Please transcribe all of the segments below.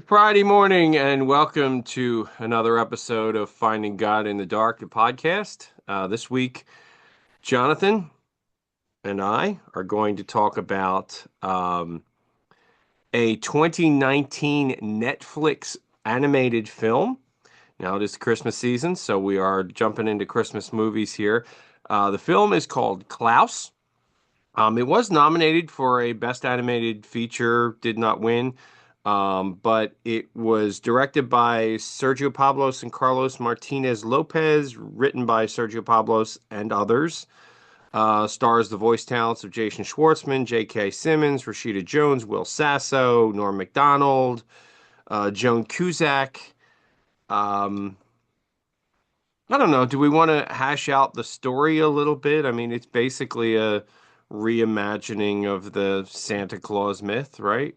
Friday morning, and welcome to another episode of Finding God in the Dark, the podcast. This week, Jonathan and I are going to talk about a 2019 Netflix animated film. Now it is Christmas season, so we are jumping into Christmas movies here. The film is called Klaus. It was nominated for a Best Animated Feature, did not win, but it was directed by Sergio Pablos and Carlos Martinez Lopez, written by Sergio Pablos and others. Stars the voice talents of Jason Schwartzman, J.K. Simmons, Rashida Jones, Will Sasso, Norm Macdonald, Joan Cusack. Um, I don't know. Do we want to hash out the story a little bit? I mean, it's basically a reimagining of the Santa Claus myth, right?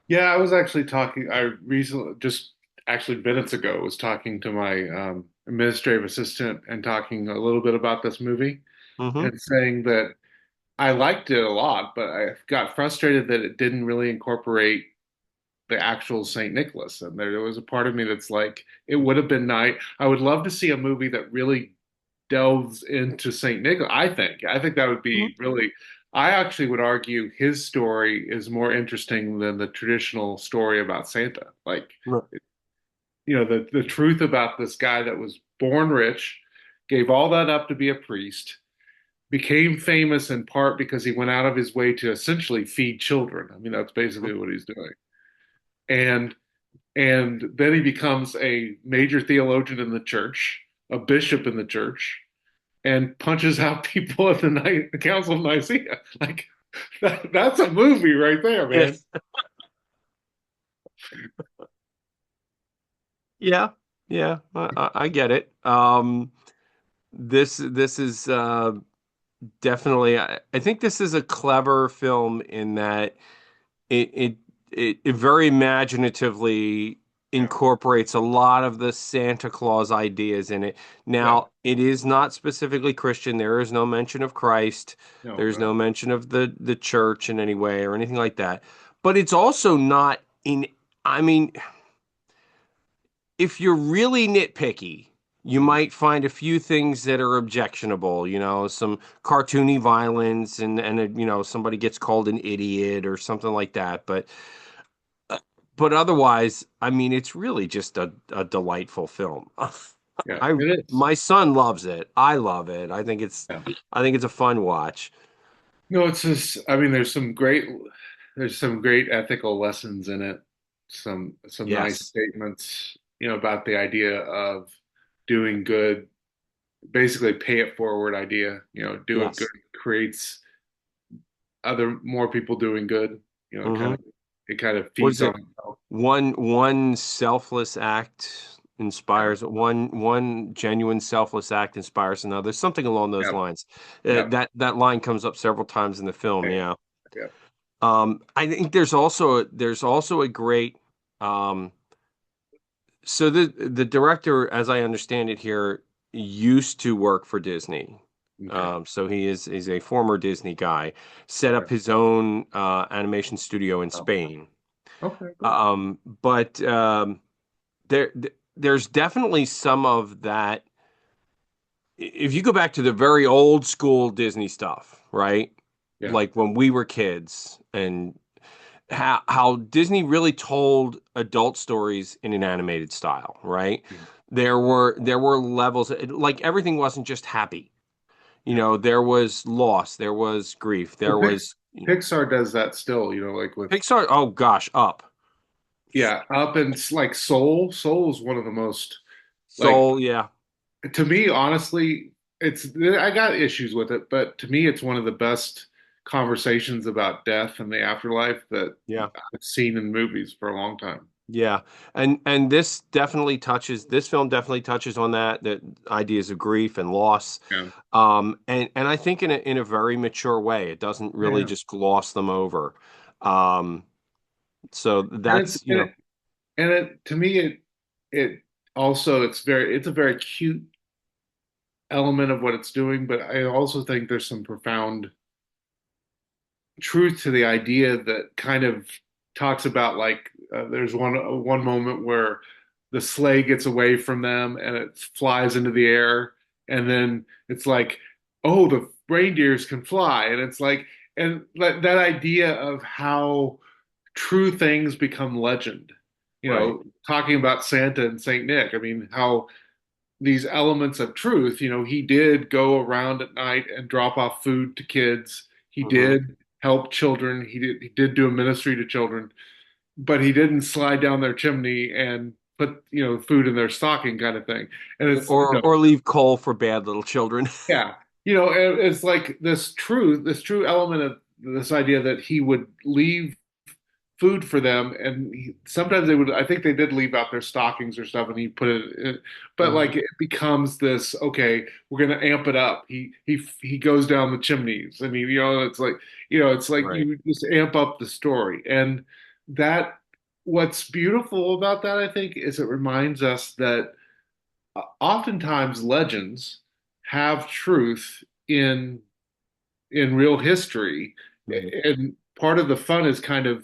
Yeah, I was actually talking. I recently, just actually minutes ago, was talking to my administrative assistant and talking a little bit about this movie Mm-hmm. and saying that I liked it a lot, but I got frustrated that it didn't really incorporate the actual Saint Nicholas. And there was a part of me that's like, it would have been nice. I would love to see a movie that really delves into Saint Nicholas. I think that would be really. I actually would argue his story is more interesting than the traditional story about Santa. Like, Mm-hmm. the truth about this guy that was born rich, gave all that up to be a priest, became famous in part because he went out of his way to essentially feed children. I mean, that's basically what he's doing. And and then he becomes a major theologian in the church, a bishop in the church, and punches out people at the Council of Nicaea. Like that's a movie right there, man. Yes. Yeah. Yeah. I get it. This is definitely. I think this is a clever film in that it it it very imaginatively Yeah, incorporates a lot of the Santa Claus ideas in it. yeah. Now, it is not specifically Christian. There is no mention of Christ. No, There's no mention of the church in any way or anything like that. But it's also not in, I mean, if you're really nitpicky, you mhm. might find a few things that are objectionable, some cartoony violence and somebody gets called an idiot or something like that. But otherwise, I mean, it's really just a delightful film. Yeah, I it is. My son loves it. I love it. Yeah. I think it's a fun watch. No, it's just. I mean, there's some great ethical lessons in it. Some nice Yes. statements, about the idea of doing good, basically pay it forward idea. Do it good Yes. creates other more people doing good. Hmm. It kind of Was feeds on it itself. one selfless act Yeah, inspires one genuine selfless act inspires another, something along those yeah, lines. yeah, That line comes up several times in the film. yeah, Yeah. yeah. I think there's also a great so the director, as I understand it here, used to work for Disney. Okay, So he's a former Disney guy, set up okay, his own animation studio in oh, Spain. okay, good. But there's definitely some of that. If you go back to the very old school Disney stuff, right? Yeah, Like when we were kids and how Disney really told adult stories in an animated style, right? yeah, There were levels, like everything wasn't just happy. yeah. There was loss, there was grief, there Well, was, Pixar does that still. Like with Pixar. Oh gosh, Up, yeah, up and like Soul. Soul is one of the most like Soul, yeah, to me, honestly, it's I got issues with it, but to me, it's one of the best conversations about death and the afterlife that yeah. I've seen in movies for a long time. Yeah, and this film definitely touches on that ideas of grief and loss, Yeah, and I think in a very mature way. It doesn't yeah, really yeah. just gloss them over. Um, so And that's it's and it, and it to me it also it's a very cute element of what it's doing, but I also think there's some profound truth to the idea that kind of talks about like there's one moment where the sleigh gets away from them and it flies into the air, and then it's like, oh, the reindeers can fly, and it's like, and that idea of how true things become legend. Right. Talking about Santa and Saint Nick. I mean, how these elements of truth. He did go around at night and drop off food to kids. He Hmm. did help children. He did do a ministry to children, but he didn't slide down their chimney and put, food in their stocking kind of thing. And it's, Or leave coal for bad little children. yeah, it's like this true element of this idea that he would leave food for them, and sometimes they would. I think they did leave out their stockings or stuff, and he put it in, but Hmm. like it becomes this. Okay, we're gonna amp it up. He goes down the chimneys. I mean, it's like Right. you just amp up the story, and that what's beautiful about that, I think, is it reminds us that oftentimes legends have truth in real history, Mhm. and part of the fun is kind of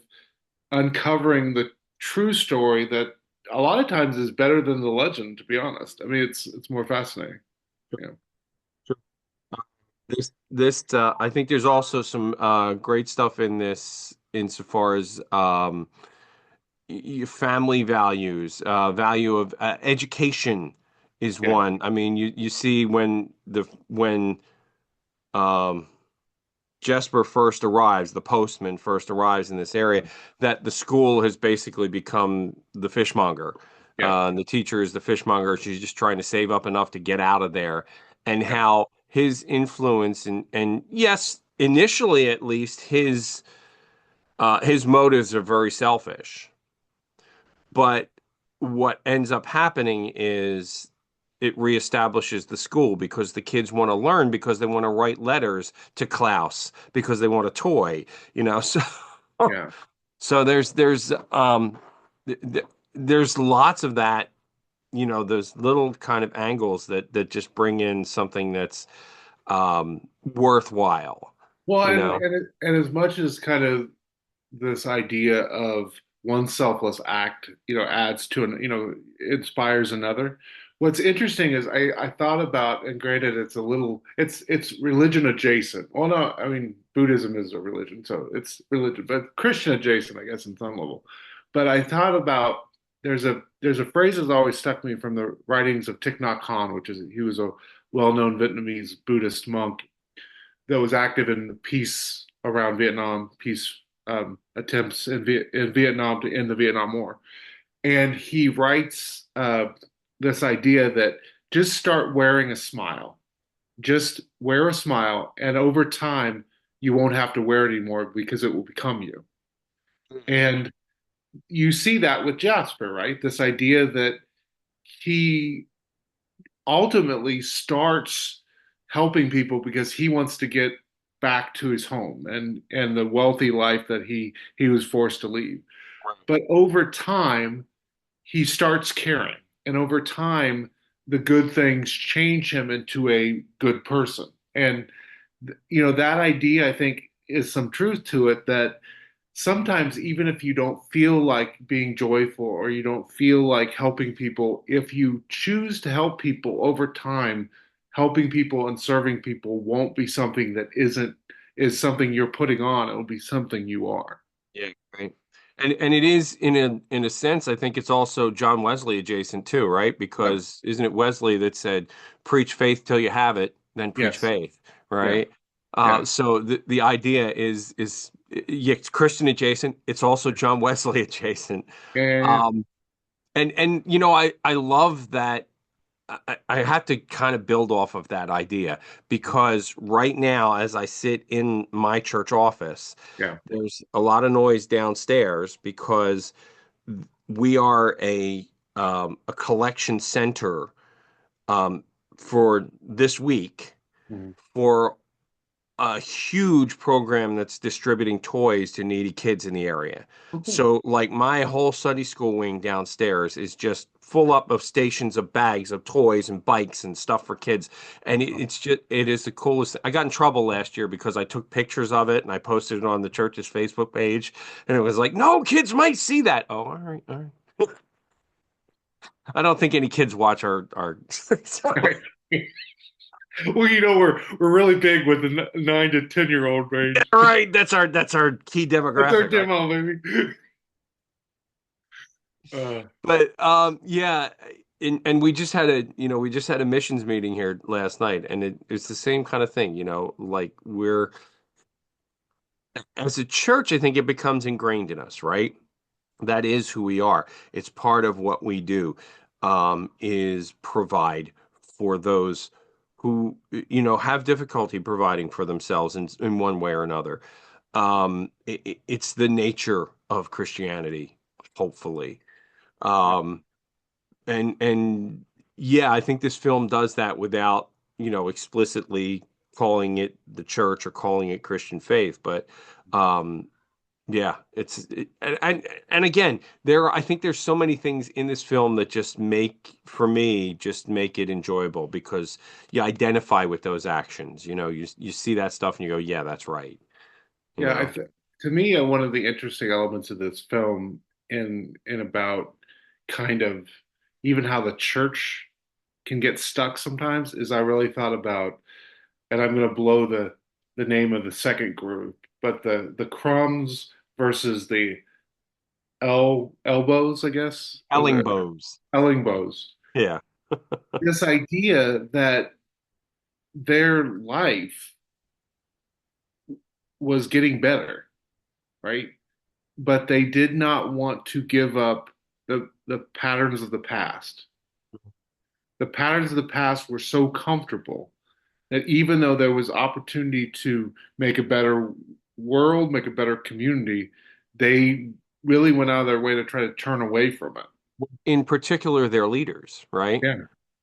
uncovering the true story that a lot of times is better than the legend, to be honest. I mean, it's more fascinating. Yeah. Sure. I think there's also some great stuff in this insofar as your family values, value of education is Yeah. one. I mean, you see when um, Jesper first arrives, the postman first arrives in this area, that the school has basically become the fishmonger. Yeah. The teacher is the fishmonger. She's just trying to save up enough to get out of there, and Yeah. how his influence and yes, initially at least his motives are very selfish. But what ends up happening is it reestablishes the school because the kids want to learn because they want to write letters to Klaus because they want a toy, you know. So Yeah. so th th there's lots of that, those little kind of angles that just bring in something that's worthwhile, Well, you and know. and, it, and as much as kind of this idea of one selfless act, adds to inspires another. What's interesting is I thought about, and granted, it's religion adjacent. Well, no, I mean Buddhism is a religion, so it's religion, but Christian adjacent, I guess, in some level. But I thought about there's a phrase that's always stuck me from the writings of Thich Nhat Hanh, he was a well-known Vietnamese Buddhist monk that was active in the peace around Vietnam, peace attempts in Vietnam to end the Vietnam War. And he writes this idea that just start wearing a smile. Just wear a smile, and over time, you won't have to wear it anymore because it will become you. And you see that with Jasper, right? This idea that he ultimately starts helping people because he wants to get back to his home and the wealthy life that he was forced to leave. But over time, he starts caring, and over time, the good things change him into a good person. And that idea, I think, is some truth to it, that sometimes even if you don't feel like being joyful or you don't feel like helping people, if you choose to help people over time, helping people and serving people won't be something that isn't is something you're putting on. It will be something you are. Yeah, right. And it is in a sense, I think it's also John Wesley adjacent too, right? Yeah. Because isn't it Wesley that said, "Preach faith till you have it, then preach Yes. faith," Yeah. right? Yeah. So the idea is yeah, it's Christian adjacent. It's also John Wesley adjacent. Yeah. Yeah. Yeah. Um, and I love that. I have to kind of build off of that idea because right now, as I sit in my church office, Yeah. there's a lot of noise downstairs because we are a collection center um, for this week Mhm. for a huge program that's distributing toys to needy kids in the area. Okay. So, like, my whole Sunday school wing downstairs is just full up of stations of bags of toys and bikes and stuff for kids. And it's just, it is the coolest. I got in trouble last year because I took pictures of it and I posted it on the church's Facebook page. And it was like, no, kids might see that. Oh, all right, all right. I don't think any kids watch our so, Well, we're really big with the 9 to 10-year-old range. right. That's our key That's our demographic, right? demo, baby. Uh, But yeah, and we just had a missions meeting here last night, and it's the same kind of thing, like we're as a church, I think it becomes ingrained in us, right? That is who we are. It's part of what we do, is provide for those who, have difficulty providing for themselves in one way or another. It's the nature of Christianity, hopefully. yeah, Um, and yeah, I think this film does that without, explicitly calling it the church or calling it Christian faith. But um, yeah, and again, I think there's so many things in this film that just for me, just make it enjoyable because you identify with those actions. You see that stuff and you go, yeah, that's right. You yeah. know, To me, one of the interesting elements of this film, in about kind of even how the church can get stuck sometimes, is I really thought about, and I'm going to blow the name of the second group, but the crumbs versus the elbows, I guess, or the Ellingbows. Ellingbows. Yeah. This idea that their life was getting better, right? But they did not want to give up the patterns of the past. The patterns of the past were so comfortable that even though there was opportunity to make a better world, make a better community, they really went out of their way to try to turn away from it. In particular, their leaders, right? Yeah,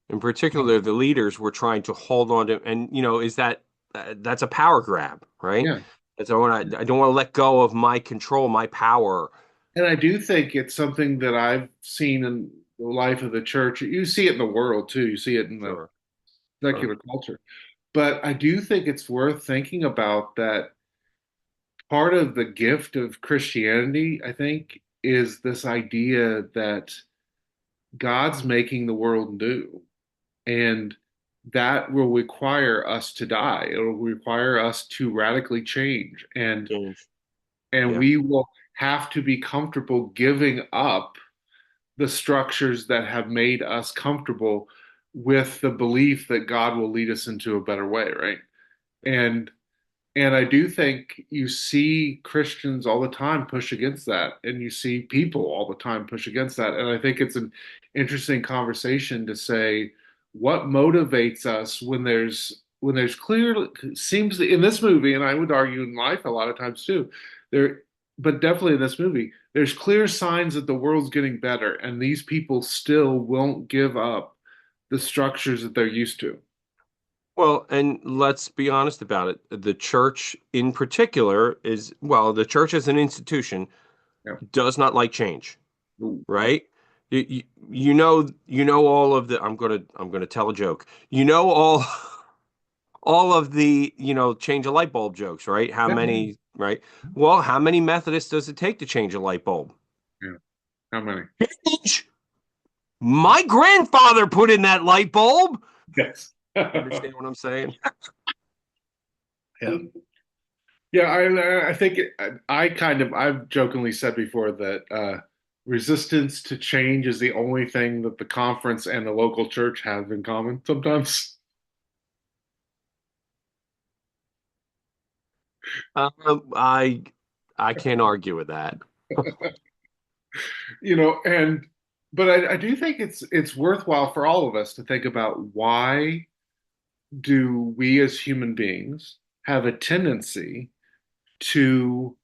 In particular, the leaders were trying to hold on to, and is that's a power grab, right? yeah. It's I don't want to let go of my control, my power. And I do think it's something that I've seen in the life of the church. You see it in the world too. You see it in the Sure, sure. secular culture. But I do think it's worth thinking about that part of the gift of Christianity, I think, is this idea that God's making the world new. And that will require us to die. It'll require us to radically change. Change. And Yeah. we will have to be comfortable giving up the structures that have made us comfortable with the belief that God will lead us into a better way, right? And and I do think you see Christians all the time push against that, and you see people all the time push against that. And I think it's an interesting conversation to say what motivates us when there's clear seems to, in this movie, and I would argue in life a lot of times too, there, but definitely in this movie, there's clear signs that the world's getting better, and these people still won't give up the structures that they're used to. Well, and let's be honest about it. The church in particular the church as an institution Yeah. does not like change, right? All of the, I'm gonna tell a joke. All of the, change a light bulb jokes, right? How Yeah. many, right? Well, how many Methodists does it take to change a light bulb? Yeah. How many? Change. My grandfather put in that light bulb. Yes. Understand what I'm saying? Yeah. Yeah, I think I've jokingly said before that resistance to change is the only thing that the conference and the local church have in common sometimes. I can't argue with that. And but I do think it's worthwhile for all of us to think about why do we as human beings have a tendency to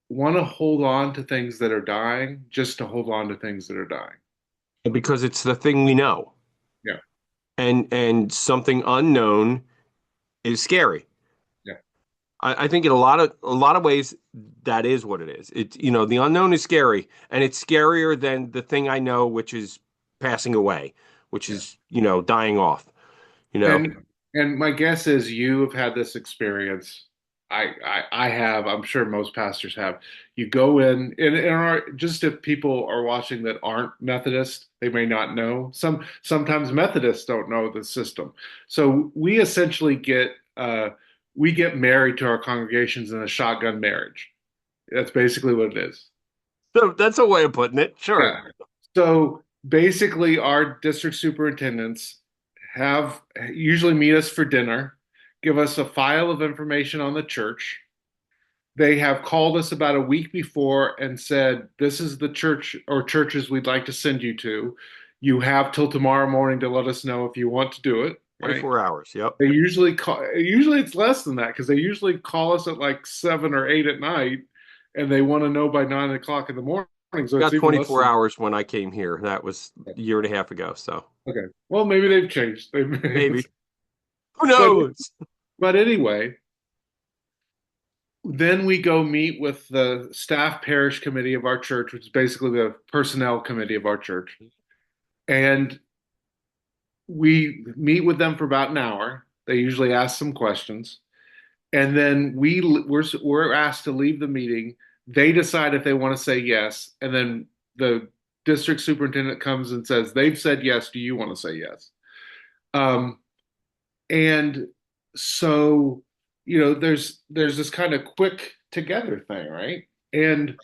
want to hold on to things that are dying just to hold on to things that are dying. Because it's the thing we know, Yeah, and something unknown is scary. yeah, I think in a lot of ways that is what it is. It's the unknown is scary, and it's scarier than the thing I know, which is passing away, which Yeah. is dying off. You know, And and my guess is you have had this experience. I have. I'm sure most pastors have. You go in, just if people are watching that aren't Methodist, they may not know. Sometimes Methodists don't know the system. So we get married to our congregations in a shotgun marriage. That's basically what it is. so that's a way of putting it. Sure. Yeah. So basically, our district superintendents have usually meet us for dinner, give us a file of information on the church. They have called us about a week before and said, "This is the church or churches we'd like to send you to. You have till tomorrow morning to let us know if you want to do it." Right? 24 hours. Yep. They usually call, usually it's less than that because they usually call us at like 7 or 8 at night and they want to know by 9 o'clock in the morning. So it's Got even less 24 than hours when I came here. That was a year and a half ago. So okay. Well, maybe they've changed. maybe. Who But knows? but anyway, then we go meet with the staff parish committee of our church, which is basically the personnel committee of our church. And we meet with them for about an hour. They usually ask some questions. And then we're asked to leave the meeting. They decide if they want to say yes. And then the district superintendent comes and says, they've said yes. Do you want to say yes? Um, And so, there's this kind of quick together thing, right? And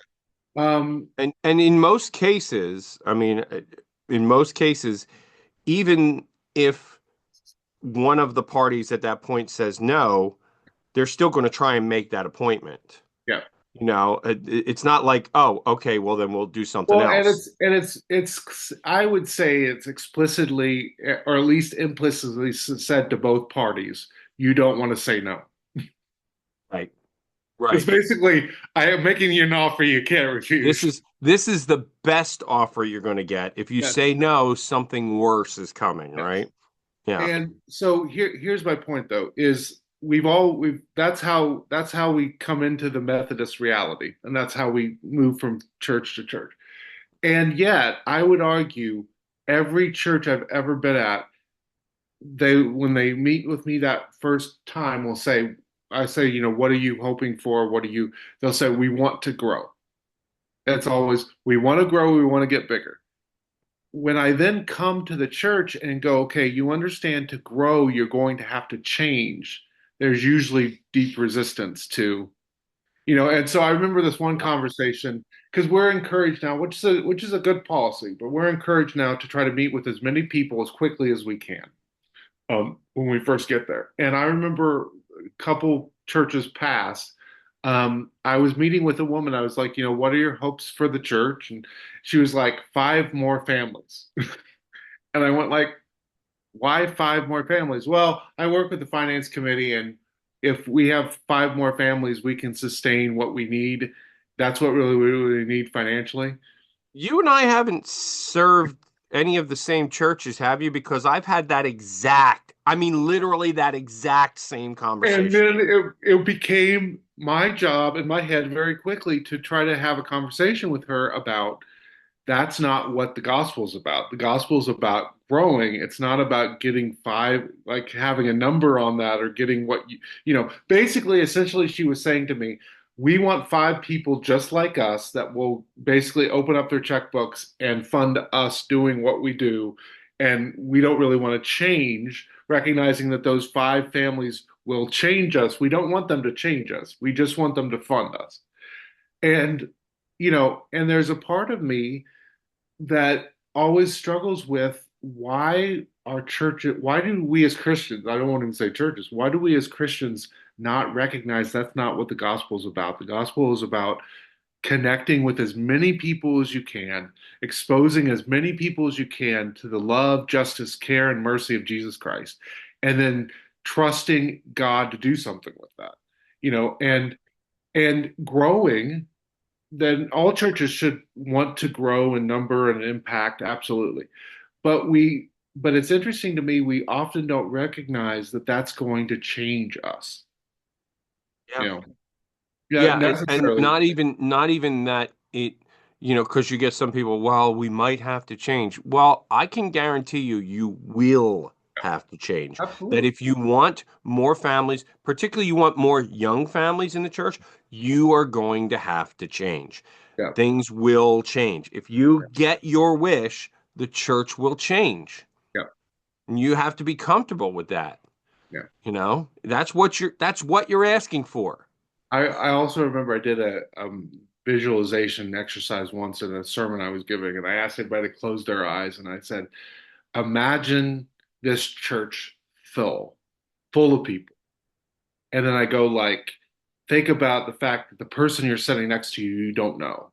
um, And in most cases, I mean, in most cases, even if one of the parties at that point says no, they're still going to try and make that appointment. yeah. It's not like, oh, okay, well then we'll do something Well, and else. it's I would say it's explicitly or at least implicitly said to both parties, you don't want to say no. Right. It's Right. basically I am making you an offer you can't This refuse. is this is the best offer you're going to get. If you Yes, say no, something worse is coming, yes. right? Yeah. And so here's my point though, is we've that's how we come into the Methodist reality, and that's how we move from church to church. And yet, I would argue every church I've ever been at, they when they meet with me that first time will say, I say, what are you hoping for? They'll say, we want to grow. That's always, we want to grow, we want to get bigger. When I then come to the church and go, okay, you understand to grow, you're going to have to change. There's usually deep resistance to, and so I remember this one Yep. conversation because we're encouraged now, which is a good policy, but we're encouraged now to try to meet with as many people as quickly as we can when we first get there. And I remember a couple churches past. I was meeting with a woman. I was like, what are your hopes for the church? And she was like, five more families. And I went like, why five more families? Well, I work with the finance committee, and if we have five more families, we can sustain what we need. That's what really we really need financially. You and I haven't served any of the same churches, have you? Because I've had I mean, literally that exact same And conversation. then it became my job in my head very quickly to try to have a conversation with her about that's not what the gospel is about. The gospel is about growing. It's not about getting five, like having a number on that or getting what basically, essentially, she was saying to me, we want five people just like us that will basically open up their checkbooks and fund us doing what we do. And we don't really want to change, recognizing that those five families will change us. We don't want them to change us. We just want them to fund us. And, and there's a part of me that always struggles with why do we as Christians, I don't want to even say churches, why do we as Christians not recognize that's not what the gospel is about? The gospel is about connecting with as many people as you can, exposing as many people as you can to the love, justice, care, and mercy of Jesus Christ, and then trusting God to do something with that. And growing, then all churches should want to grow in number and impact, absolutely. But it's interesting to me, we often don't recognize that that's going to change us. you Yeah. know, yeah, Yeah, and necessarily. not even that it, because you get some people, well, we might have to change. Well, I can guarantee you, you will have to change. That Absolutely. if you want more families, particularly you want more young families in the church, you are going to have to change. Yeah, Things will change. If you get your wish, the church will change. yeah, And you have to be comfortable with that. yeah. That's what you're asking for. I also remember I did a visualization exercise once in a sermon I was giving, and I asked everybody to close their eyes, and I said, "Imagine this church full of people." And then I go like, think about the fact that the person you're sitting next to you, you don't know,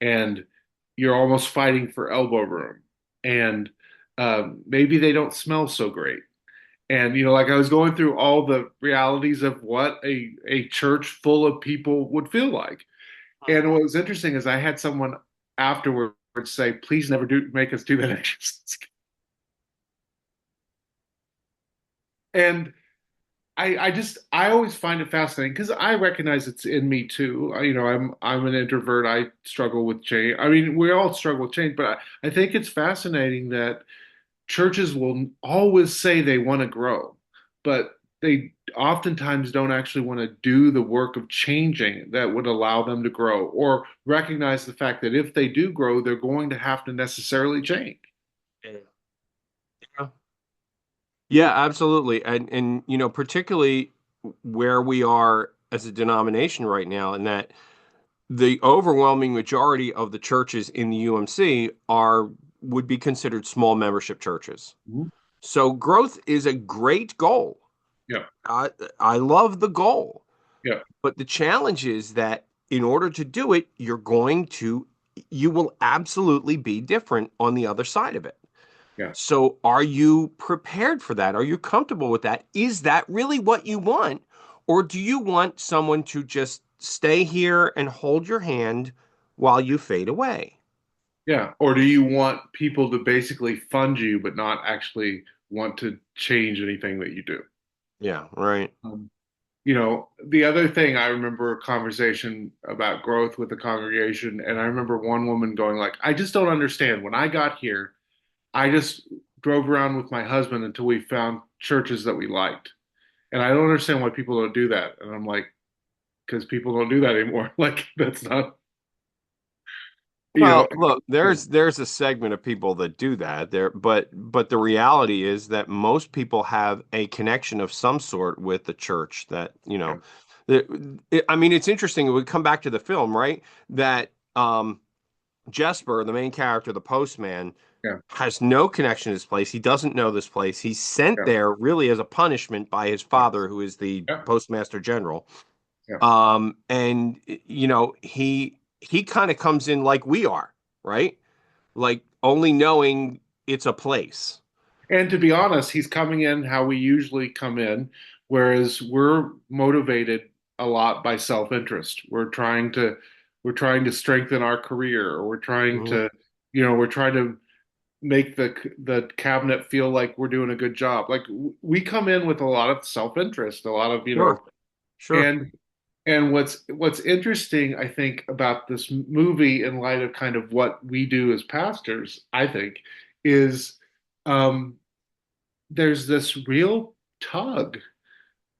and you're almost fighting for elbow room, and maybe they don't smell so great. And like I was going through all the realities of what a church full of people would feel like. And what was interesting is I had someone afterwards say, "Please never do make us do that exercise." And I always find it fascinating because I recognize it's in me too. I'm an introvert. I struggle with change. I mean, we all struggle with change, but I think it's fascinating that churches will always say they want to grow, but they oftentimes don't actually want to do the work of changing that would allow them to grow, or recognize the fact that if they do grow, they're going to have to necessarily change. Yeah. Yeah, absolutely. And particularly where we are as a denomination right now, and that the overwhelming majority of the churches in the UMC are would be considered small membership churches. Mhm. So growth is a great goal. Yeah, I I love the goal, yeah, but the challenge is that in order to do it, you will absolutely be different on the other side of it. yeah, So, are you prepared for that? Are you comfortable with that? Is that really what you want? Or do you want someone to just stay here and hold your hand while you fade away? yeah. Or do you want people to basically fund you, but not actually want to change anything that you do? Yeah, right. Um, the other thing I remember a conversation about growth with the congregation, and I remember one woman going like, "I just don't understand. When I got here, I just drove around with my husband until we found churches that we liked. And I don't understand why people don't do that." And I'm like, because people don't do that anymore. Like that's not, you know, Well, look, there's a segment of people that do that there, but the reality is that most people have a connection of some sort with the church that, yeah, I mean, it's interesting. We come back to the film, right? That Jesper, the main character, the postman, yeah, has no connection to this place. He doesn't know this place. He's sent yeah, there really as a punishment by his father, who is the yeah, postmaster general. yeah. And he kind of comes in like we are, right? Like only knowing it's a place. And to be honest, he's coming in how we usually come in, whereas we're motivated a lot by self-interest. We're trying to strengthen our career, or Mhm. we're trying to make the cabinet feel like we're doing a good job. Like we come in with a lot of self-interest, a lot of, Sure, sure. and what's interesting, I think, about this movie in light of kind of what we do as pastors, I think, is um, there's this real tug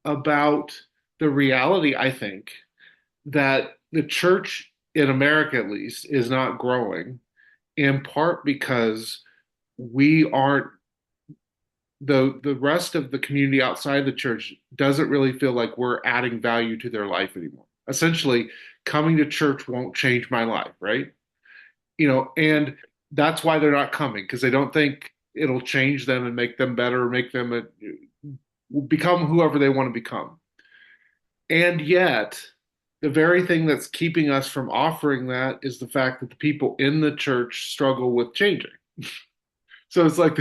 about the reality, I think, that the church in America, at least, is not growing, in part because we aren't the rest of the community outside the church doesn't really feel like we're adding value to their life anymore. Essentially, coming to church won't change my life, right? And that's why they're not coming, because they don't think it'll change them and make them better, or make them become whoever they want to become. And yet, the very thing that's keeping us from offering that is the fact that the people in the church struggle with changing. So it's like,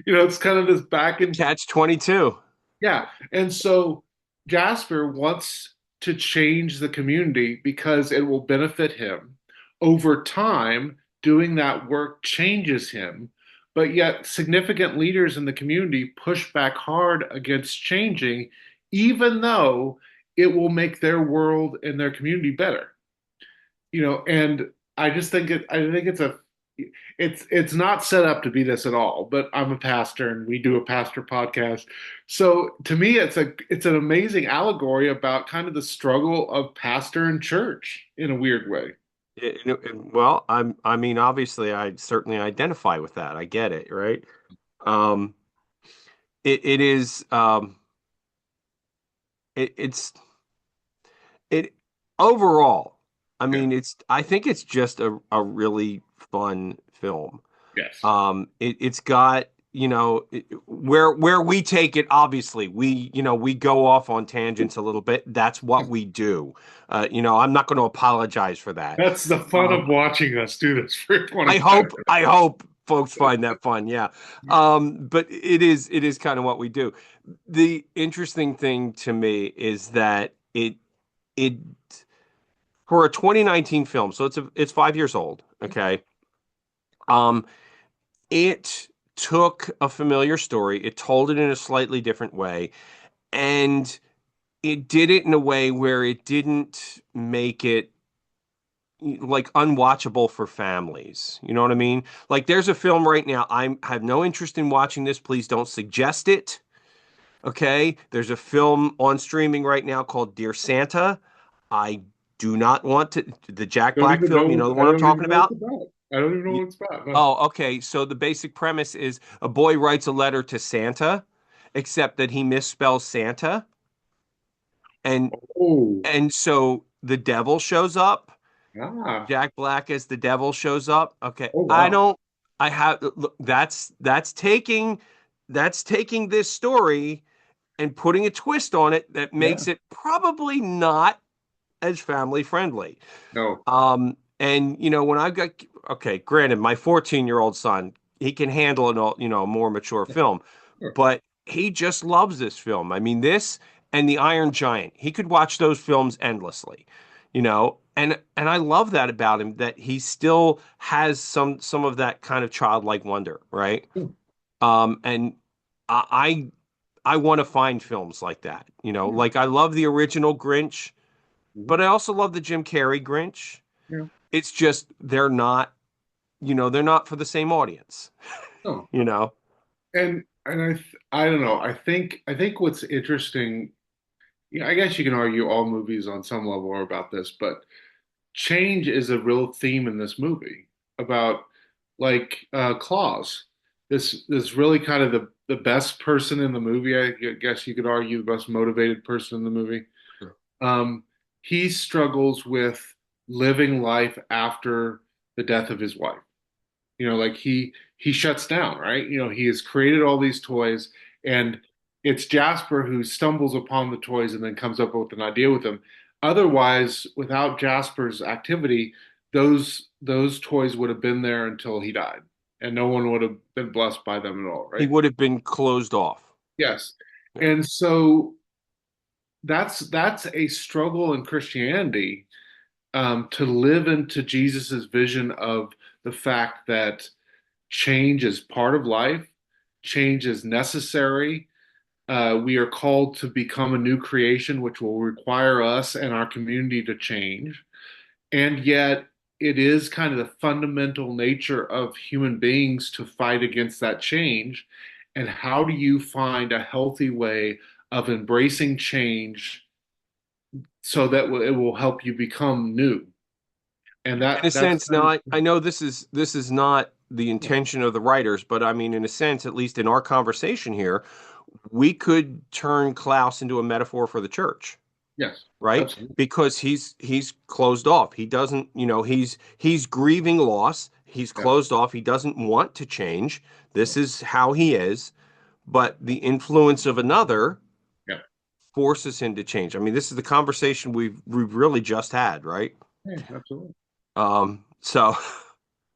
it's kind of this back and Catch 22. yeah. And so Jasper wants to change the community because it will benefit him. Over time, doing that work changes him, but yet significant leaders in the community push back hard against changing, even though it will make their world and their community better. And I think it's not set up to be this at all, but I'm a pastor and we do a pastor podcast. So to me, it's an amazing allegory about kind of the struggle of pastor and church in a weird way. Well, I mean, obviously, I certainly identify with that. I get it, right? Um, it is, it's it overall. I Yeah. mean, I think it's just a really fun film. Yes. It's got, where we take it, obviously, we go off on tangents a little bit. That's what we do. I'm not going to apologize for that. That's the fun Um, of watching us do this for 25 I hope folks find that fun. Yeah. But it is kind of what we do. The interesting thing to me is that it for a 2019 film, so it's 5 years old. Okay. Um, it took a familiar story, it told it in a slightly different way, and it did it in a way where it didn't make it like unwatchable for families. You know what I mean? Like there's a film right now. I have no interest in watching this. Please don't suggest it. Okay? There's a film on streaming right now called Dear Santa. I do not want to the Jack Black film, you know the I one I'm don't even talking know what about? it's about. I don't even know what it's about. No. Oh, okay. So the basic premise is a boy writes a letter to Santa, except that he misspells Santa, and Oh, and so the devil shows up. ah, Jack Black as the devil shows up. Okay. oh I wow. don't I have look, that's taking this story and putting a twist on it that Yeah. makes it probably not as family friendly. No. And when I've got okay, granted, my 14-year-old son, he can handle a more mature film, Sure. but he just loves this film. I mean, this and The Iron Giant. He could watch those films endlessly, and I love that about him, that he still has some of that kind of childlike wonder, right? Yeah. And I I want to find films like that, Yeah. like I love the original Grinch, Mhm. but I also love the Jim Carrey Grinch. Yeah. It's just they're not for the same audience, No. you know. And I don't know. I think what's interesting, I guess you can argue all movies on some level are about this, but change is a real theme in this movie about like Klaus, this really kind of the best person in the movie. I guess you could argue the best motivated person in the movie. Sure. Um, he struggles with living life after the death of his wife. Like he shuts down, right? He has created all these toys, and it's Jasper who stumbles upon the toys and then comes up with an idea with them. Otherwise, without Jasper's activity, those toys would have been there until he died, and no one would have been blessed by them at all, He right? would have been closed off. Yes. Yeah. And so that's a struggle in Christianity, to live into Jesus's vision of the fact that change is part of life, change is necessary. We are called to become a new creation, which will require us and our community to change. And yet, it is kind of the fundamental nature of human beings to fight against that change. And how do you find a healthy way of embracing change so that it will help you become new? And In a that's sense, now I know this is not the intention of the writers, but I mean, in a sense, at least in our conversation here, we could turn Klaus into a metaphor for the church, yes, right? absolutely. Because he's closed off. He doesn't, he's grieving loss. He's Yeah, closed off. He doesn't want to change. This is how he is. But the influence of another yeah, forces him to change. I mean, this is the conversation we've really just had, right? yeah, absolutely. So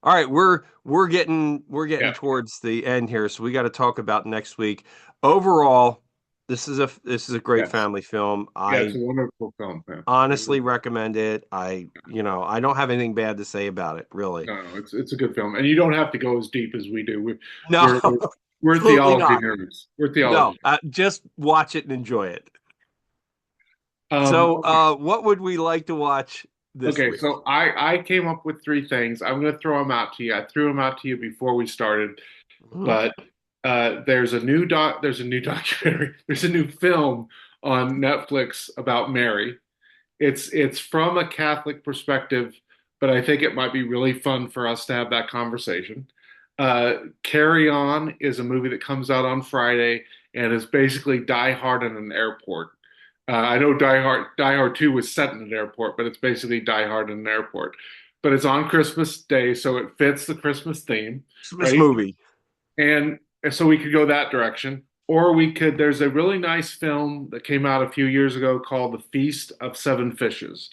all right, we're getting Yeah, towards the end here, so we got to talk about next week. Overall, this is a great yes. family film. Yeah, it's I a wonderful film, man. It honestly really- recommend it. I don't have anything bad to say about it, really. No, no, it's a good film, and you don't have to go as deep as we do. No, We're we're, we're absolutely theology not. nerds. We're No, theology. just watch it and enjoy it. So, Okay. what would we like to watch this Okay, week? so I came up with three things. I'm going to throw them out to you. I threw them out to you before we started, Mhm. but there's a new documentary. There's a new film on Netflix about Mary. It's from a Catholic perspective, but I think it might be really fun for us to have that conversation. Carry On is a movie that comes out on Friday and is basically Die Hard in an airport. I know Die Hard 2 was set in an airport, but it's basically Die Hard in an airport. But it's on Christmas Day, so it fits the Christmas theme, Christmas right? movie. And so we could go that direction. Or we could, there's a really nice film that came out a few years ago called The Feast of Seven Fishes.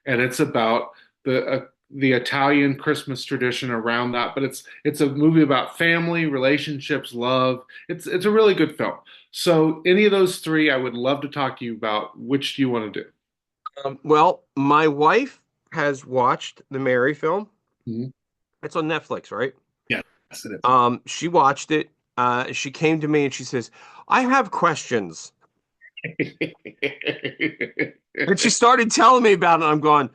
And it's about the Italian Christmas tradition around that. But it's a movie about family, relationships, love. It's a really good film. So any of those three, I would love to talk to you about. Which do you want to do? Well, my wife has watched the Mary film. Mhm. It's on Netflix, right? Yes, it is. She watched it. She came to me and she says, "I have questions." And she started telling me about it. I'm going,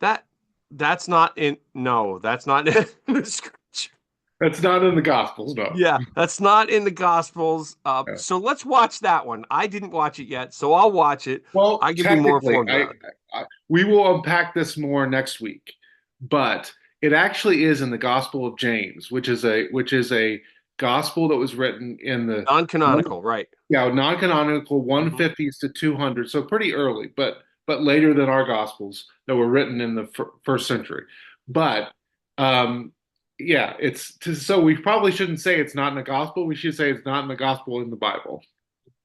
that that's not in no, that's not in the scripture. That's not in the Gospels, no. Yeah, that's not in the Gospels. Yeah. So let's watch that one. I didn't watch it yet, so I'll watch it. Well, I can be more technically, informed about it. we will unpack this more next week, but it actually is in the Gospel of James, which is a gospel that was written in the Non-canonical, right? non-canonical Hmm. 150s to 200, so pretty early, but later than our gospels that were written in the first century. But um, yeah, so we probably shouldn't say it's not in the gospel. We should say it's not in the gospel in the Bible.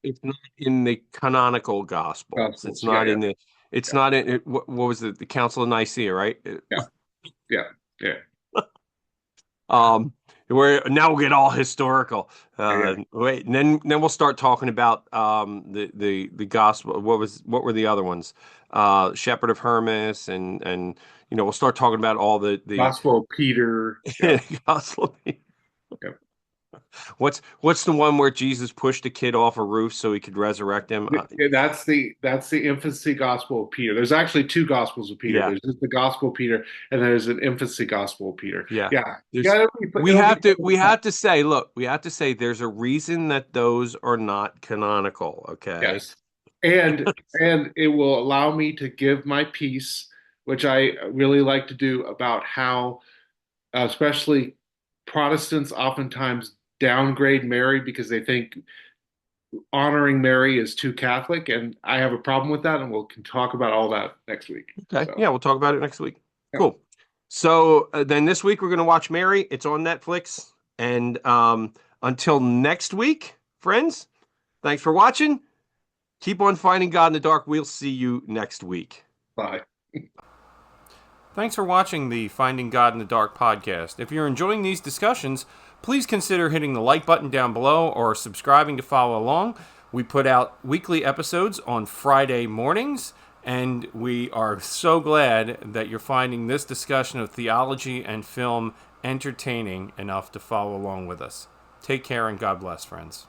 It's not in the canonical Gospels. It's Gospels, yeah, not yeah, in the. It's yeah, not in. What was it? The Council of Nicaea, right? yeah, yeah, yeah, Um, where now we'll get all historical. yeah. Wait, and then we'll start talking about the gospel. What were the other ones? Shepherd of Hermas, and we'll start talking about all the Gospel of Peter. Yeah, gospel. yeah. What's the one where Jesus pushed a kid off a roof so he could resurrect him? Yeah, that's the infancy gospel of Peter. There's actually two gospels of Peter. Yeah, There's just the gospel of Peter, and there's an infancy gospel of Peter. yeah. Yeah, There's yeah. we It'll be have to fun we to talk. have to say, look, we have to say there's a reason that those are not canonical. Okay. Yes, and it will allow me to give my piece, which I really like to do about how, especially Protestants, oftentimes downgrade Mary because they think honoring Mary is too Catholic, and I have a problem with that, and we'll can talk about all that next week. Okay. So, Yeah, we'll talk about it next week. yeah, Cool. So then this week we're going to watch Mary. It's on Netflix. And until next week, friends, thanks for watching. Keep on finding God in the dark. We'll see you next week. bye. Thanks for watching the Finding God in the Dark podcast. If you're enjoying these discussions, please consider hitting the like button down below or subscribing to follow along. We put out weekly episodes on Friday mornings, and we are so glad that you're finding this discussion of theology and film entertaining enough to follow along with us. Take care and God bless, friends.